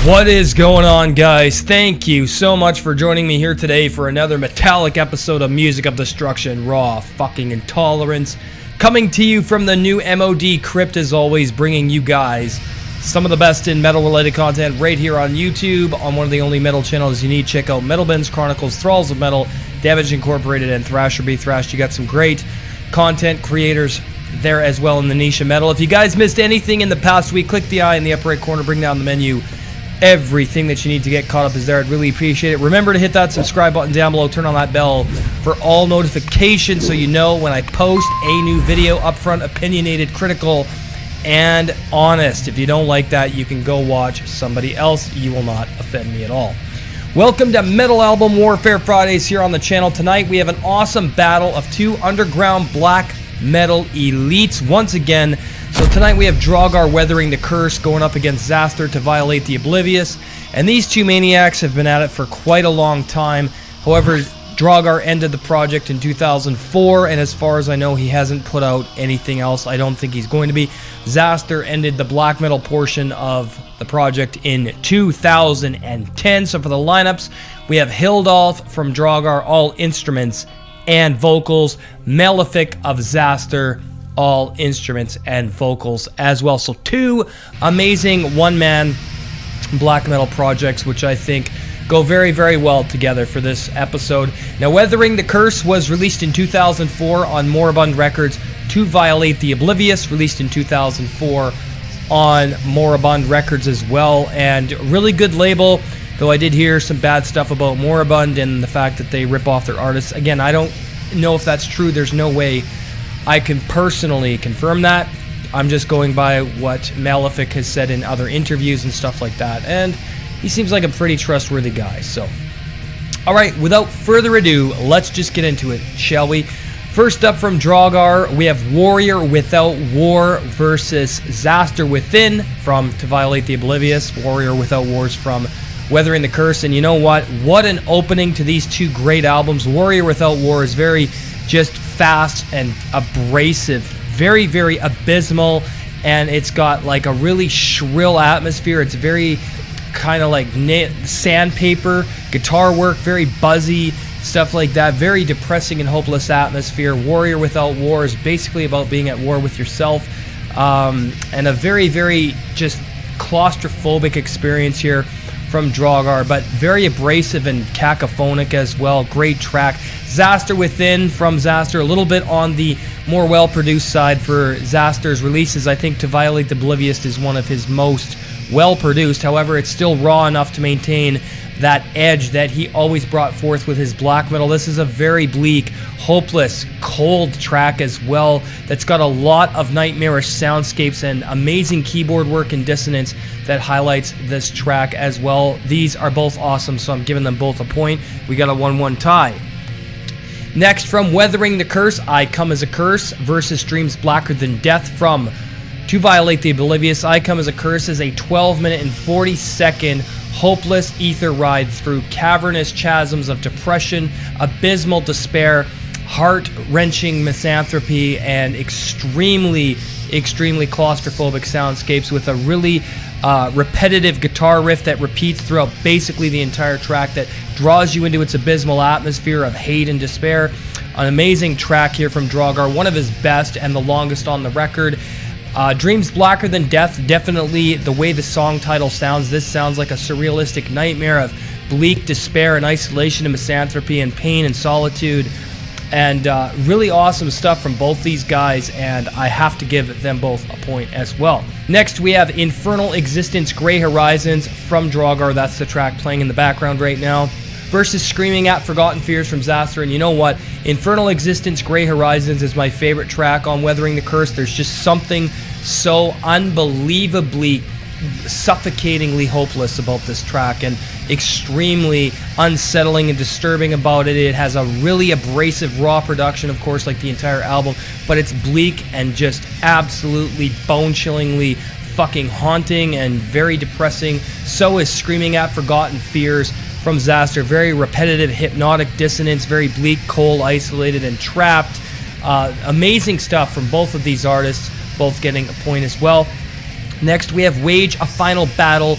What is going on, guys? Thank you so much for joining me here today for another metallic episode of Music of Destruction, Raw Fucking Intolerance. Coming to you from the new MOD Crypt, as always, bringing you guys some of the best in metal-related content right here on YouTube, on one of the only metal channels you need. Check out Metal Bins, Chronicles, Thralls of Metal, Damage Incorporated, and Thrasher Be Thrashed. You got some great content creators there as well in the niche of metal. If you guys missed anything in the past week, click the eye in the upper right corner, bring down the menu. Everything that you need to get caught up is there. I'd really appreciate it. Remember to hit that subscribe button down below. Turn on that bell for all notifications so you know when I post a new video. Upfront, opinionated, critical, and honest. If you don't like that, you can go watch somebody else. You will not offend me at all. Welcome to Metal Album Warfare Fridays here on the channel. Tonight we have an awesome battle of two underground black metal elites once again. So tonight we have Draugar-Weathering the Curse going up against Xasthur to Violate the Oblivious. And these two maniacs have been at it for quite a long time. However, Draugar ended the project in 2004, and as far as I know, he hasn't put out anything else. I don't think he's going to be. Xasthur ended the black metal portion of the project in 2010. So for the lineups, we have Hildolf from Draugar, all instruments and vocals. Malefic of Xasthur, all instruments and vocals as well. So two amazing one-man black metal projects, which I think go very, very well together for this episode. Now, Weathering the Curse was released in 2004 on Moribund Records. To Violate the Oblivious, released in 2004 on Moribund Records as well. And really good label, though I did hear some bad stuff about Moribund and the fact that they rip off their artists. Again, I don't know if that's true. There's no way I can personally confirm that. I'm just going by what Malefic has said in other interviews and stuff like that, and he seems like a pretty trustworthy guy. So, alright, without further ado, let's just get into it, shall we? First up from Draugar, we have Warrior Without War versus Xasthur Within from To Violate the Oblivious. Warrior Without Wars from Weathering the Curse. And you know what? What an opening to these two great albums. Warrior Without War is very just fast and abrasive, very, very abysmal, and it's got like a really shrill atmosphere. It's very kind of like sandpaper guitar work, very buzzy stuff like that, very depressing and hopeless atmosphere. Warrior Without War is basically about being at war with yourself, and a very, very just claustrophobic experience here from Draugar, but very abrasive and cacophonic as well. Great track. Xasthur Within from Xasthur, a little bit on the more well-produced side for Xasthur's releases. I think To Violate the Oblivious is one of his most well-produced. However, it's still raw enough to maintain that edge that he always brought forth with his black metal. This is a very bleak, hopeless, cold track as well that's got a lot of nightmarish soundscapes and amazing keyboard work and dissonance that highlights this track as well. These are both awesome, so I'm giving them both a point. We got a 1-1 tie. Next, from Weathering the Curse, I Come as a Curse versus Dreams Blacker Than Death from To Violate the Oblivious. I Come as a Curse is a 12-minute and 40-second hopeless ether ride through cavernous chasms of depression, abysmal despair, heart-wrenching misanthropy, and extremely, extremely claustrophobic soundscapes with a really repetitive guitar riff that repeats throughout basically the entire track that draws you into its abysmal atmosphere of hate and despair. An amazing track here from Draugar, one of his best and the longest on the record. Dreams Blacker Than Death, definitely the way the song title sounds. This sounds like a surrealistic nightmare of bleak despair and isolation and misanthropy and pain and solitude. And really awesome stuff from both these guys, and I have to give them both a point as well. Next, we have Infernal Existence Grey Horizons from Draugar. That's the track playing in the background right now. Versus Screaming at Forgotten Fears from Xasthur. And you know what? Infernal Existence Grey Horizons is my favorite track on Weathering the Curse. There's just something so unbelievably, suffocatingly hopeless about this track and extremely unsettling and disturbing about it. It has a really abrasive raw production, of course, like the entire album, but it's bleak and just absolutely bone-chillingly fucking haunting and very depressing. So is Screaming at Forgotten Fears from Xasthur. Very repetitive, hypnotic dissonance, very bleak, cold, isolated, and trapped. Amazing stuff from both of these artists, both getting a point as well. Next, we have Wage a Final Battle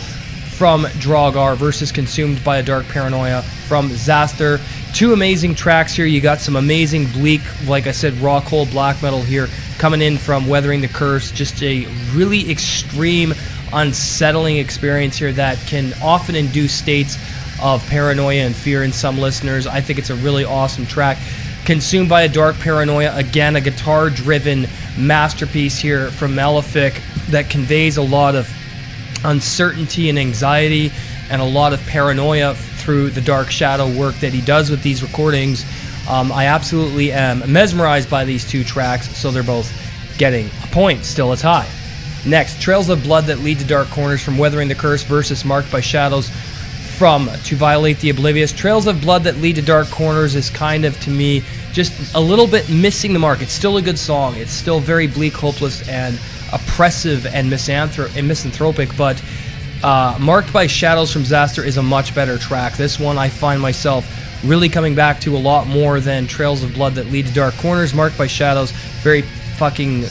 from Draugar versus Consumed by a Dark Paranoia from Xasthur. Two amazing tracks here. You got some amazing bleak, like I said, raw cold black metal here coming in from Weathering the Curse. Just a really extreme, unsettling experience here that can often induce states of paranoia and fear in some listeners. I think it's a really awesome track. Consumed by a Dark Paranoia, again, a guitar-driven masterpiece here from Malefic that conveys a lot of uncertainty and anxiety and a lot of paranoia through the dark shadow work that he does with these recordings. I absolutely am mesmerized by these two tracks, so they're both getting a point, still a tie. Next, Trails of Blood That Lead to Dark Corners from Weathering the Curse versus Marked by Shadows from To Violate the Oblivious. Trails of Blood That Lead to Dark Corners is kind of, to me, just a little bit missing the mark. It's still a good song. It's still very bleak, hopeless, and oppressive and misanthropic, but Marked by Shadows from Xasthur is a much better track. This one I find myself really coming back to a lot more than Trails of Blood That Lead to Dark Corners. Marked by Shadows, very fucking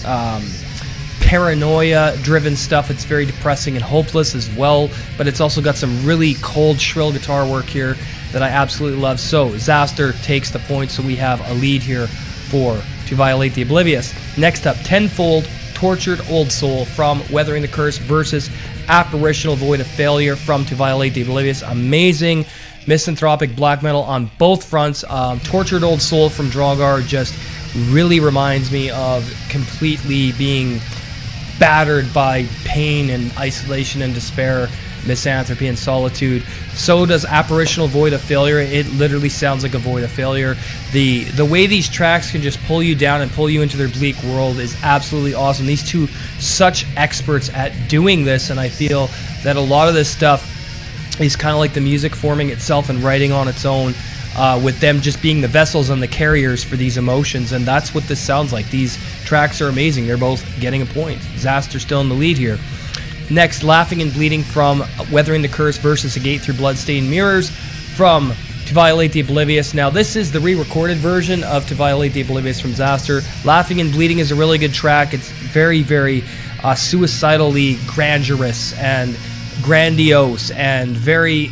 paranoia-driven stuff. It's very depressing and hopeless as well, but it's also got some really cold, shrill guitar work here that I absolutely love. So Xasthur takes the point, so we have a lead here for To Violate the Oblivious. Next up, Tenfold Tortured Old Soul from Weathering the Curse versus Apparitional Void of Failure from To Violate the Oblivious. Amazing misanthropic black metal on both fronts. Tortured Old Soul from Draugar just really reminds me of completely being battered by pain and isolation and despair, misanthropy and solitude. So does Apparitional Void of Failure. It literally sounds like a void of failure. The way these tracks can just pull you down and pull you into their bleak world is absolutely awesome. These two, such experts at doing this, and I feel that a lot of this stuff is kind of like the music forming itself and writing on its own, with them just being the vessels and the carriers for these emotions, and that's what this sounds like. These tracks are amazing. They're both getting a point. Xasthur still in the lead here. Next, Laughing and Bleeding from Weathering the Curse versus A Gate Through Bloodstained Mirrors from To Violate the Oblivious. Now, this is the re-recorded version of To Violate the Oblivious from Xasthur. Laughing and Bleeding is a really good track. It's very, very suicidally grandiose and grandiose and very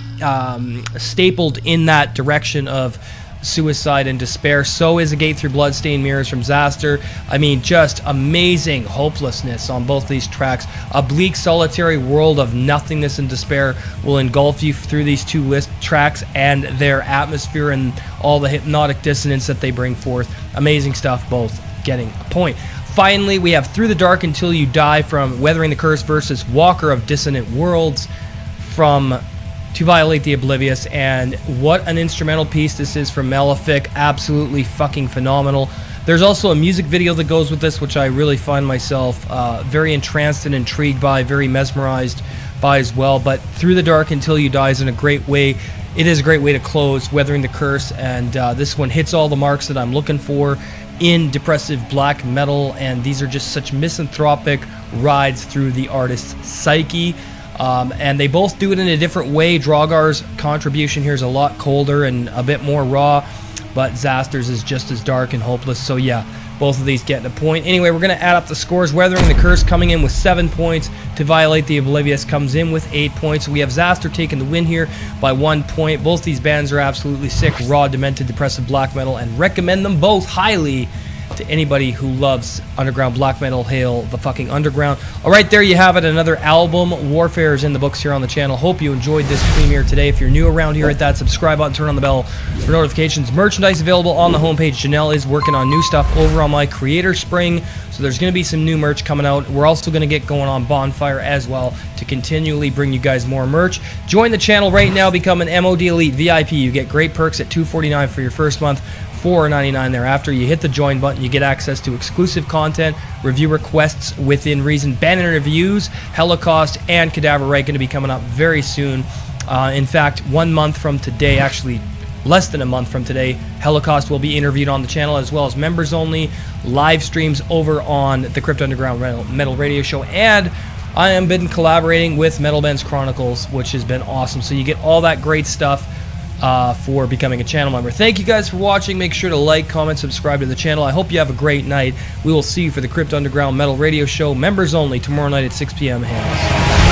stapled in that direction of suicide and despair. So is A Gate Through Bloodstained Mirrors from Xasthur. I mean, just amazing hopelessness on both these tracks. A bleak, solitary world of nothingness and despair will engulf you through these two tracks and their atmosphere and all the hypnotic dissonance that they bring forth. Amazing stuff, both getting a point. Finally, we have Through the Dark Until You Die from Weathering the Curse versus Walker of Dissonant Worlds from To Violate the Oblivious. And what an instrumental piece this is from Malefic. Absolutely fucking phenomenal. There's also a music video that goes with this, which I really find myself very entranced and intrigued by, very mesmerized by as well. But Through the Dark Until You Die is in a great way. It is a great way to close Weathering the Curse, and this one hits all the marks that I'm looking for in depressive black metal, and these are just such misanthropic rides through the artist's psyche. And they both do it in a different way. Draugar's contribution here is a lot colder and a bit more raw, but Xasthur's is just as dark and hopeless. So yeah, both of these getting a point. Anyway, we're going to add up the scores. Weathering the Curse coming in with 7 points. To Violate the Oblivious comes in with 8 points. We have Xasthur taking the win here by 1 point. Both these bands are absolutely sick, raw, demented, depressive black metal, and recommend them both highly to anybody who loves underground black metal. Hail the fucking underground. Alright, there you have it. Another album. Warfare is in the books here on the channel. Hope you enjoyed this premiere today. If you're new around here, hit that subscribe button, turn on the bell for notifications. Merchandise available on the homepage. Janelle is working on new stuff over on my Creator Spring, so there's going to be some new merch coming out. We're also going to get going on Bonfire as well to continually bring you guys more merch. Join the channel right now. Become an MOD Elite VIP. You get great perks at $2.49 for your first month, $4.99 thereafter. You hit the join button, you get access to exclusive content, review requests within reason, band interviews, Holocaust, and Cadaver Right going to be coming up very soon. In fact, 1 month from today, actually less than a month from today, Holocaust will be interviewed on the channel, as well as members only live streams over on the Crypt Underground Metal Radio Show. And I am been collaborating with Metal Bands Chronicles, which has been awesome. So you get all that great stuff for becoming a channel member. Thank you guys for watching. Make sure to like, comment, subscribe to the channel. I hope you have a great night. We will see you for the Crypt Underground Metal Radio Show, members only, tomorrow night at 6 p.m. Hands.